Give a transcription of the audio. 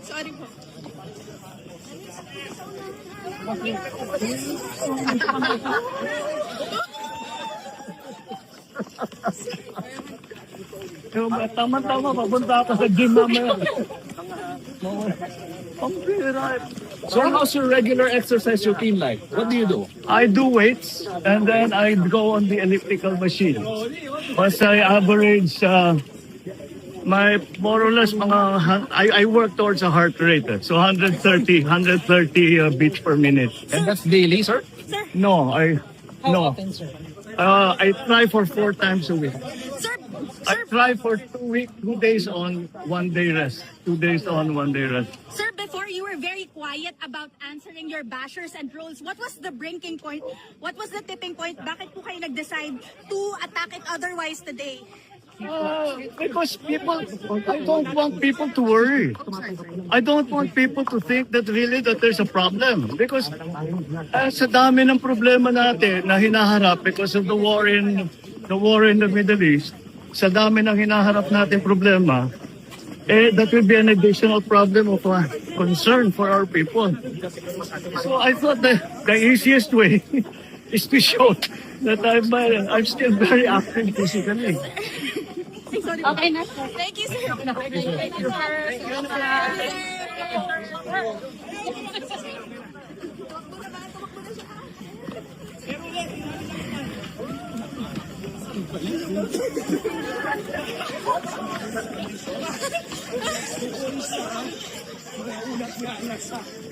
Sorry po. Tama-tama, papunta ako sa gym mamaya. So how's your regular exercise routine like? What do you do? I do weights and then I go on the elliptical machine. Once I average my more or less I work towards a heart rate. So 130 beats per minute. And that's daily, sir? No, How often, sir? I try for 4 times a week. Sir, I try for 2 days on, 1 day rest. 2 days on, 1 day rest. sir, before you were very quiet about answering your bashers and trolls. What was the breaking point? What was the tipping point? Bakit po kayo nag-decide to attack it otherwise today? Because I don't want people to worry. I don't want people to think that really that there's a problem. Because sa dami ng problema natin na hinaharap because of the war in the Middle East, sa dami ng hinaharap natin problema, that will be an additional problem of concern for our people. So I thought the easiest way is to show that I'm still very active physically. Okay na, sir. Thank you, sir. Thank you, sir.